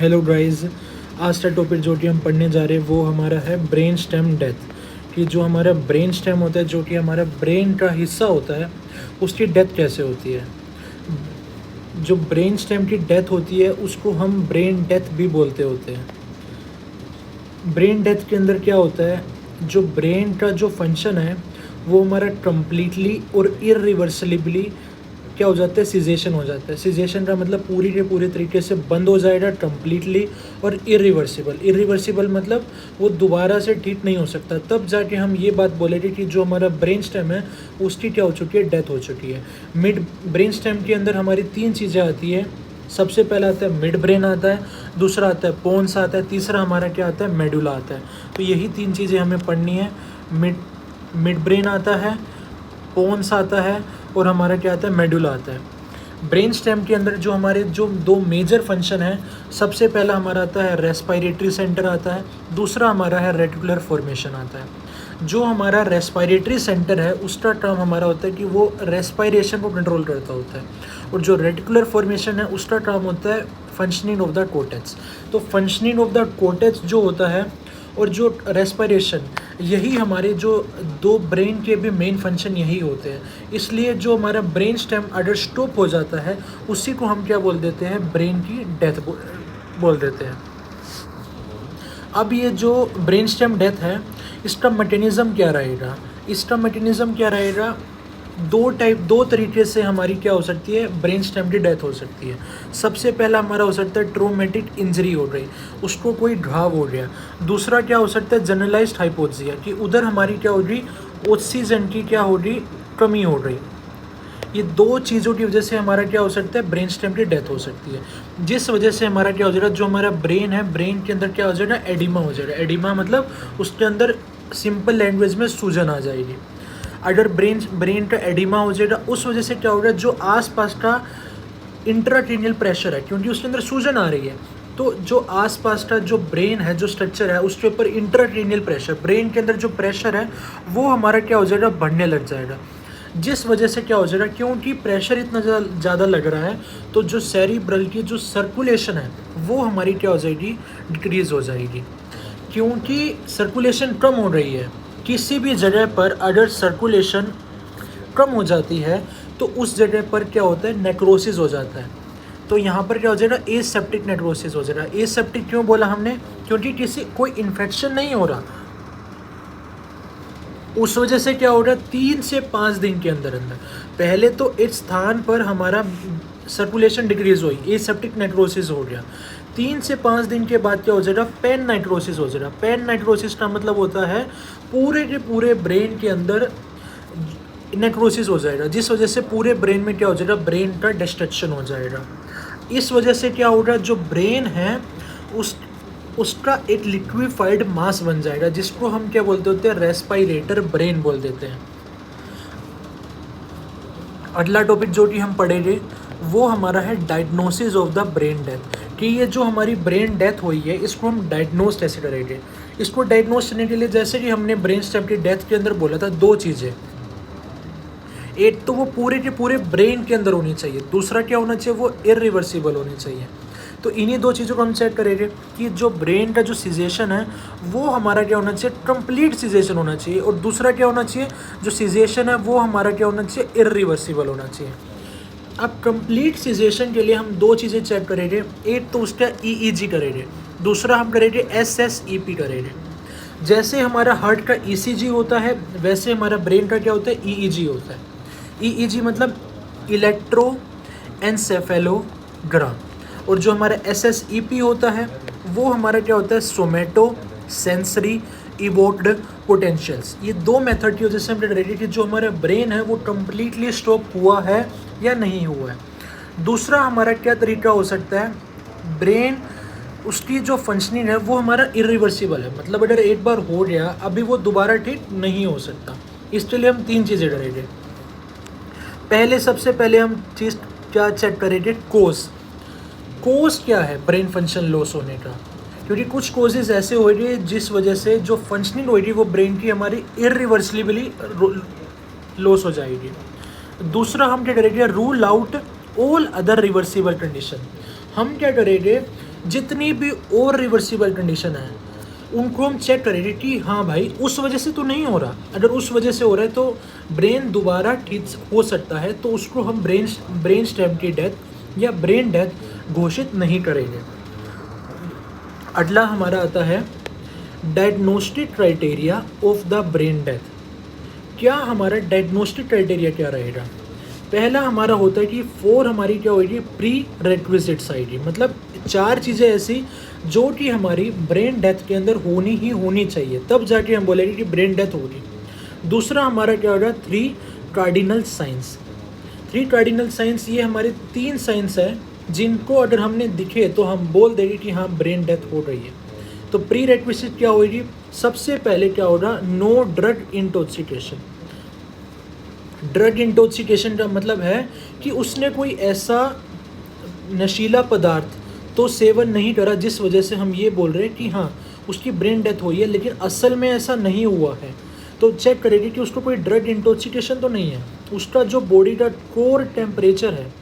Hello guys, आज का topic जो कि हम पढ़ने जा रहे हैं वो हमारा है ब्रेन स्टेम डेथ। कि जो हमारा ब्रेन स्टेम होता है, जो कि हमारा ब्रेन का हिस्सा होता है, उसकी डेथ कैसे होती है। जो ब्रेन स्टेम की डेथ होती है उसको हम ब्रेन डेथ भी बोलते होते हैं। ब्रेन डेथ के अंदर क्या होता है, जो ब्रेन का जो फंक्शन है वो हमारा कम्प्लीटली और इरिवर्सिबली क्या हो जाता है, सिजेशन हो जाता है। सिजेशन का मतलब पूरी के पूरे तरीके से बंद हो जाएगा कम्प्लीटली, और इरिवर्सिबल मतलब वो दोबारा से ठीक नहीं हो सकता। तब जाके हम ये बात बोलेंगे कि जो हमारा ब्रेन स्टेम है उसकी क्या हो चुकी है, डेथ हो चुकी है। मिड ब्रेन स्टेम के अंदर हमारी 3 चीज़ें आती है। सबसे पहला आता है मिड ब्रेन आता है, दूसरा आता है पोन्स आता है, तीसरा हमारा क्या आता है, मेडुला आता है। तो यही 3 चीज़ें हमें पढ़नी है। मिड ब्रेन आता है, पोन्स आता है और हमारा क्या आता है, मेडुला आता है। ब्रेन स्टेम के अंदर जो हमारे जो 2 मेजर फंक्शन है, सबसे पहला हमारा आता है रेस्पिरेटरी सेंटर आता है, दूसरा हमारा है रेटिकुलर फॉर्मेशन आता है। जो हमारा रेस्पिरेटरी सेंटर है उसका काम हमारा होता है कि वो रेस्पिरेशन को कंट्रोल करता होता है, और जो रेटिकुलर फॉर्मेशन है उसका काम होता है फंक्शनिंग ऑफ द कोर्टेक्स। तो फंक्शनिंग ऑफ द कोर्टेक्स जो होता है और जो रेस्पिरेशन, यही हमारे जो 2 ब्रेन के भी मेन फंक्शन यही होते हैं। इसलिए जो हमारा ब्रेन स्टेम अगर स्टॉप हो जाता है उसी को हम क्या बोल देते हैं, ब्रेन की डेथ बोल देते हैं। अब ये जो ब्रेन स्टेम डेथ है इसका मैकेनिज़्म क्या रहेगा, दो तरीके से हमारी क्या हो सकती है, ब्रेन स्टेम की डेथ हो सकती है। सबसे पहला हमारा हो सकता है ट्रोमेटिक इंजरी हो गई, उसको कोई घाव हो गया। दूसरा क्या हो सकता है, जनरलाइज्ड हाइपोक्सिया, कि उधर हमारी क्या हो रही, ऑक्सीजन की क्या हो रही, कमी हो रही। ये 2 चीज़ों की वजह से हमारा क्या हो सकता है, ब्रेन स्टेम की डेथ हो सकती है। जिस वजह से हमारा क्या हो जाएगा, जो हमारा ब्रेन है, ब्रेन के अंदर क्या हो जाएगा, एडिमा हो जाएगा। एडिमा मतलब उसके अंदर सिंपल लैंग्वेज में सूजन आ जाएगी। अगर ब्रेन का एडिमा हो जाएगा, उस वजह से क्या होगा, जो आसपास का इंट्राक्रेनियल प्रेशर है, क्योंकि उसके अंदर सूजन आ रही है, तो जो आसपास का जो ब्रेन है, जो स्ट्रक्चर है, उसके ऊपर इंट्राक्रेनियल प्रेशर, ब्रेन के अंदर जो प्रेशर है वो हमारा क्या हो जाएगा, बढ़ने लग जाएगा। जिस वजह से क्या हो जाएगा, क्योंकि प्रेशर इतना ज़्यादा लग रहा है, तो जो सेरिब्रल की जो सर्कुलेशन है वो हमारी क्या हो जाएगी, डिक्रीज़ हो जाएगी। क्योंकि सर्कुलेशन कम हो रही है, किसी भी जगह पर अगर सर्कुलेशन कम हो जाती है तो उस जगह पर क्या होता है, नेक्रोसिस हो जाता है। तो यहाँ पर क्या हो जाएगा, एसेप्टिक नेक्रोसिस हो जाएगा। एसेप्टिक क्यों बोला हमने, क्योंकि कोई इन्फेक्शन नहीं हो रहा, उस वजह से क्या हो रहा है, 3 से 5 दिन के अंदर पहले तो इस स्थान पर हमारा सर्कुलेशन डिक्रीज हुई, एसेप्टिक नेक्रोसिस हो गया। 3 से 5 दिन के बाद क्या हो जाएगा, पेन नाइट्रोसिस हो जाएगा। पेन नाइट्रोसिस का मतलब होता है पूरे के पूरे ब्रेन के अंदर नेक्रोसिस हो जाएगा, जिस वजह से पूरे ब्रेन में क्या हो जाएगा, ब्रेन का डिस्ट्रक्शन हो जाएगा। इस वजह से क्या होगा, जो ब्रेन है उसका एक लिक्विफाइड मास बन जाएगा, जिसको हम क्या बोलते होते हैं, रेस्पिरेटर ब्रेन बोल देते हैं। अगला टॉपिक जो कि हम पढ़ेंगे वो हमारा है diagnosis of the brain death. कि ये जो हमारी ब्रेन डेथ हुई है इसको हम डायग्नोस कैसे करेंगे। इसको डायग्नोस करने के लिए, जैसे कि हमने ब्रेन स्टेम की डेथ के अंदर बोला था, 2 चीज़ें, एक तो वो पूरे के पूरे ब्रेन के अंदर होनी चाहिए, दूसरा क्या होना चाहिए, वो इरिवर्सिबल होनी चाहिए। तो इन्हीं 2 चीज़ों को हम चेक करेंगे कि जो ब्रेन का जो सिजेशन है वो हमारा क्या होना चाहिए, कंप्लीट सिजेशन होना चाहिए, और दूसरा क्या होना चाहिए, जो सिजेशन है वो हमारा क्या होना चाहिए, इरिवर्सिबल होना चाहिए। अब कंप्लीट सिजेशन के लिए हम 2 चीज़ें चेक करेंगे, एक तो उसका EEG करेंगे, दूसरा हम करेंगे SSEP करेंगे। जैसे हमारा हार्ट का ECG होता है वैसे हमारा ब्रेन का क्या होता है, EEG होता है। EEG मतलब इलेक्ट्रो एनसेफेलोग्राम, और जो हमारा SSEP होता है वो हमारा क्या होता है, सोमेटो सेंसरी इवोक्ड पोटेंशियल्स। ये 2 मेथड की वजह से हम करेंगे कि जो हमारा ब्रेन है वो कम्प्लीटली स्टॉप हुआ है या नहीं हुआ है। दूसरा हमारा क्या तरीका हो सकता है, ब्रेन उसकी जो फंक्शनिंग है वो हमारा इरिवर्सिबल है, मतलब अगर एक बार हो गया अभी वो दोबारा ठीक नहीं हो सकता। इसके लिए हम 3 चीज़ें करेंगे। सबसे पहले हम चीज़ क्या चेक करेंगे, कोज क्या है ब्रेन फंक्शन लॉस होने का, क्योंकि कुछ कोजेज़ ऐसे होंगे जिस वजह से जो फंक्शनिंग होगी वो ब्रेन की हमारी इरिवर्सिबली लॉस हो जाएगी। दूसरा हम क्या करेंगे, rule out all other reversible condition. हम क्या करेंगे, जितनी भी और रिवर्सिबल कंडीशन है उनको हम चेक करेंगे कि हाँ भाई उस वजह से तो नहीं हो रहा। अगर उस वजह से हो रहा है तो ब्रेन दोबारा ठीक हो सकता है, तो उसको हम ब्रेन स्टेम की डेथ या ब्रेन डेथ घोषित नहीं करेंगे। अगला हमारा आता है diagnostic criteria of the brain death. क्या हमारा डायग्नोस्टिक क्राइटेरिया क्या रहेगा? पहला हमारा होता है कि 4 हमारी क्या होगी, प्री रेक्विजिट्स आएगी, मतलब 4 चीज़ें ऐसी जो कि हमारी ब्रेन डेथ के अंदर होनी ही होनी चाहिए, तब जाके हम बोलेंगे कि ब्रेन डेथ होगी। दूसरा हमारा क्या होगा, 3 कार्डिनल साइंस। 3 कार्डिनल साइंस, ये हमारे 3 साइंस है जिनको अगर हमने दिखे तो हम बोल देंगे कि हाँ ब्रेन डेथ हो रही है। तो प्री रेक्विजिट क्या होगी, सबसे पहले क्या होगा, no drug intoxication. Drug intoxication का मतलब है कि उसने कोई ऐसा नशीला पदार्थ तो सेवन नहीं करा जिस वजह से हम ये बोल रहे हैं कि हाँ उसकी ब्रेन डेथ हुई है, लेकिन असल में ऐसा नहीं हुआ है। तो चेक करेंगे कि उसको कोई ड्रग इंटॉक्सिकेशन तो नहीं है। उसका जो बॉडी का कोर टेम्परेचर है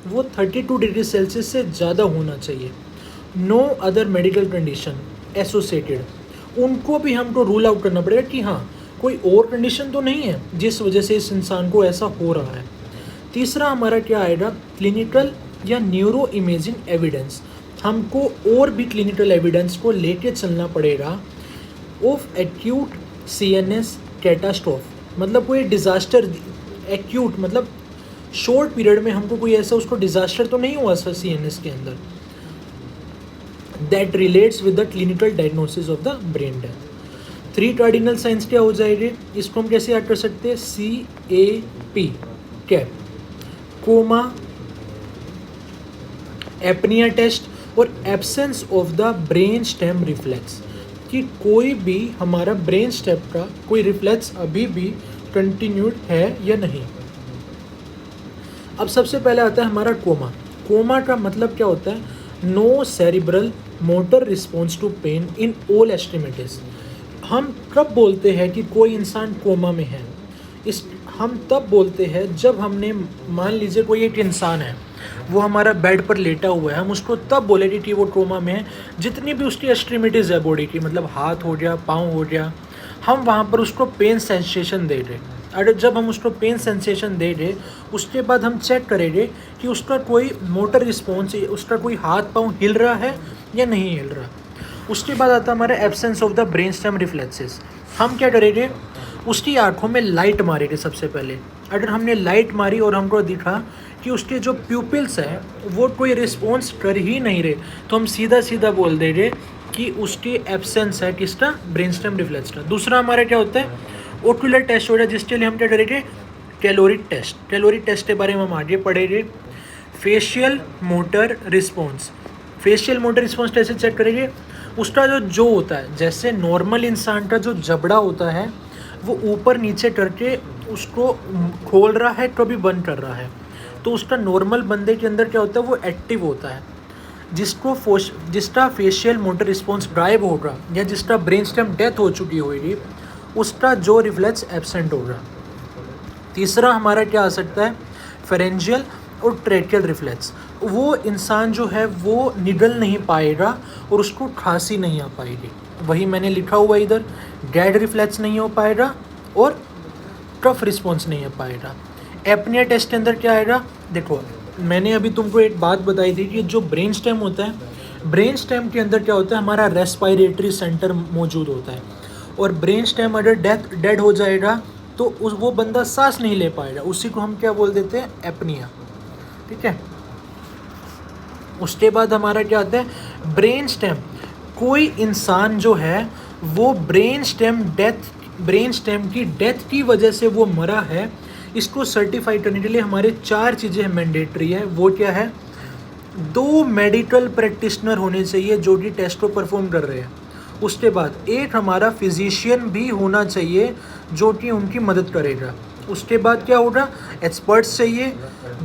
वो 32 डिग्री सेल्सियस से ज़्यादा होना चाहिए। No other medical condition associated, उनको भी हमको रूल आउट करना पड़ेगा कि हाँ कोई और कंडीशन तो नहीं है जिस वजह से इस इंसान को ऐसा हो रहा है। तीसरा हमारा क्या आएगा, क्लिनिकल या न्यूरो इमेजिंग एविडेंस। हमको और भी क्लिनिकल एविडेंस को लेके चलना पड़ेगा ऑफ एक्यूट सीएनएस कैटास्ट्रोफ, मतलब कोई डिज़ास्टर, एक्यूट मतलब शॉर्ट पीरियड में हमको कोई ऐसा उसको डिज़ास्टर तो नहीं हुआ सर सीएनएस के अंदर, that relates with the clinical diagnosis of the brain death. 3 cardinal science क्या हो जाएंगे, इसको हम कैसे याद कर सकते हैं, CAP cap, coma, apnoea test और absence of the brain stem reflex, कि कोई भी हमारा ब्रेन स्टेम का कोई रिफ्लेक्स अभी भी कंटिन्यूड है या नहीं। अब सबसे पहले आता है हमारा कोमा। कोमा का मतलब क्या होता है, no cerebral motor response to pain in all extremities. हम कब बोलते हैं कि कोई इंसान कोमा में है, हम तब बोलते हैं जब हमने, मान लीजिए कोई एक इंसान है वो हमारा बेड पर लेटा हुआ है, हम उसको तब बोलेंगे कि वो कोमा में है जितनी भी उसकी एक्सट्रीमिटीज़ है बॉडी की, मतलब हाथ हो गया, पाँव हो गया, हम वहाँ पर उसको पेन सेंसेशन दे रहे। अगर जब हम उसको पेन सेंसेशन दे रहे उसके बाद हम चेक करेंगे कि उसका कोई मोटर रिस्पॉन्स, उसका कोई हाथ पाँव हिल रहा है या नहीं हिल रहा। उसके बाद आता है हमारा absence of the brain stem reflexes. हम क्या करेंगे, उसकी आंखों में लाइट मारेंगे सबसे पहले। अगर हमने लाइट मारी और हमको दिखा कि उसके जो प्यूपिल्स हैं वो कोई रिस्पॉन्स कर ही नहीं रहे, तो हम सीधा सीधा बोल देंगे कि उसकी एब्सेंस है किसका, ब्रेन स्टेम रिफ्लेक्स का। दूसरा हमारा क्या होता है, ओकुलर टेस्ट हो रहा है, जिसके लिए हम क्या करेंगे, कैलोरी टेस्ट। कैलोरी टेस्ट के बारे में हम आगे पढ़ेंगे। Facial motor response, facial motor response कैसे चेक करेंगे, उसका जो होता है, जैसे नॉर्मल इंसान का जो जबड़ा होता है वो ऊपर नीचे करके उसको खोल रहा है कभी बंद कर रहा है, तो उसका नॉर्मल बंदे के अंदर क्या होता है, वो एक्टिव होता है। जिसका फेशियल मोटर रिस्पॉन्स गायब होगा या जिसका ब्रेन स्टेम डेथ हो चुकी होगी, उसका जो रिफ्लेक्स एब्सेंट होगा। तीसरा हमारा क्या आ सकता है, फेरेंजियल और ट्रेकियल रिफ्लेक्स। वो इंसान जो है वो निगल नहीं पाएगा और उसको खांसी नहीं आ पाएगी, वही मैंने लिखा हुआ इधर, गैड रिफ्लेक्स नहीं हो पाएगा और कफ रिस्पॉन्स नहीं हो पाएगा। एपनिया टेस्ट के अंदर क्या आएगा, देखो मैंने अभी तुमको एक बात बताई थी कि जो ब्रेन स्टेम होता है, ब्रेन स्टेम के अंदर क्या होता है, हमारा रेस्पिरेटरी सेंटर मौजूद होता है, और ब्रेन स्टेम अगर डेड हो जाएगा तो वो बंदा सांस नहीं ले पाएगा, उसी को हम क्या बोल देते हैं, एपनिया। ठीक है, उसके बाद हमारा क्या आता है, ब्रेन स्टेम। कोई इंसान जो है वो ब्रेन स्टेम की डेथ की वजह से वो मरा है, इसको सर्टिफाई करने के लिए हमारे 4 चीज़ें मैंडेटरी है। वो क्या है, 2 मेडिकल प्रैक्टिशनर होने चाहिए जो कि टेस्ट को परफॉर्म कर रहे हैं। उसके बाद एक हमारा फिजिशियन भी होना चाहिए जो कि उनकी मदद करेगा। उसके बाद क्या होगा, एक्सपर्ट्स चाहिए।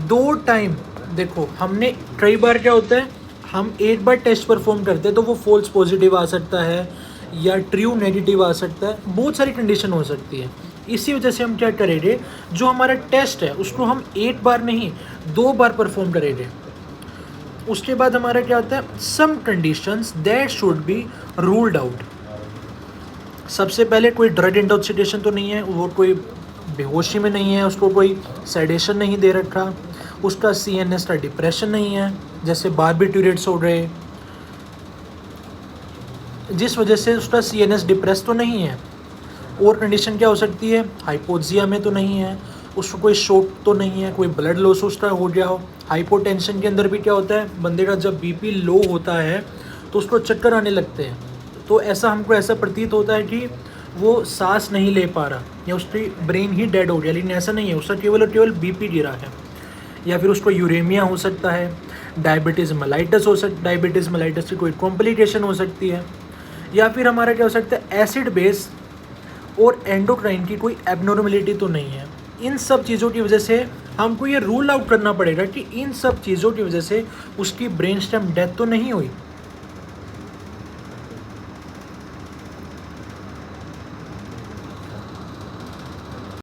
2 टाइम, देखो हमने कई बार क्या होता है, हम एक बार टेस्ट परफॉर्म करते हैं तो वो फॉल्स पॉजिटिव आ सकता है या ट्रू नेगेटिव आ सकता है, बहुत सारी कंडीशन हो सकती है। इसी वजह से हम क्या करेंगे, जो हमारा टेस्ट है उसको हम एक बार नहीं 2 बार परफॉर्म करेंगे। उसके बाद हमारा क्या होता है, some conditions that should be ruled out. सबसे पहले कोई ड्रग इंटॉक्सिकेशन तो नहीं है, वो कोई बेहोशी में नहीं है, उसको कोई सेडेशन नहीं दे रखा, उसका CNS का डिप्रेशन नहीं है जैसे बारबिट्यूरेट्स हो रहे, जिस वजह से उसका CNS डिप्रेस तो नहीं है। और कंडीशन क्या हो सकती है, हाइपोक्सिया में तो नहीं है, उसको कोई शॉक तो नहीं है, कोई ब्लड लॉस उसका हो गया हो। हाइपोटेंशन के अंदर भी क्या होता है, बंदे का जब BP लो होता है तो उसको चक्कर आने लगते हैं, तो ऐसा हमको ऐसा प्रतीत होता है कि वो सांस नहीं ले पा रहा या उसकी ब्रेन ही डेड हो गया, लेकिन ऐसा नहीं है, उसका केवल और केवल BP गिरा है। या फिर उसको यूरेमिया हो सकता है, डायबिटीज़ मेलाइटस हो सकता, डायबिटीज़ मेलाइटस की कोई कॉम्प्लिकेशन हो सकती है, या फिर हमारा क्या हो सकता है, एसिड बेस और एंडोक्राइन की कोई एबनॉर्मलिटी तो नहीं है। इन सब चीज़ों की वजह से हमको ये रूल आउट करना पड़ेगा कि इन सब चीज़ों की वजह से उसकी ब्रेन स्टेम डेथ तो नहीं हुई।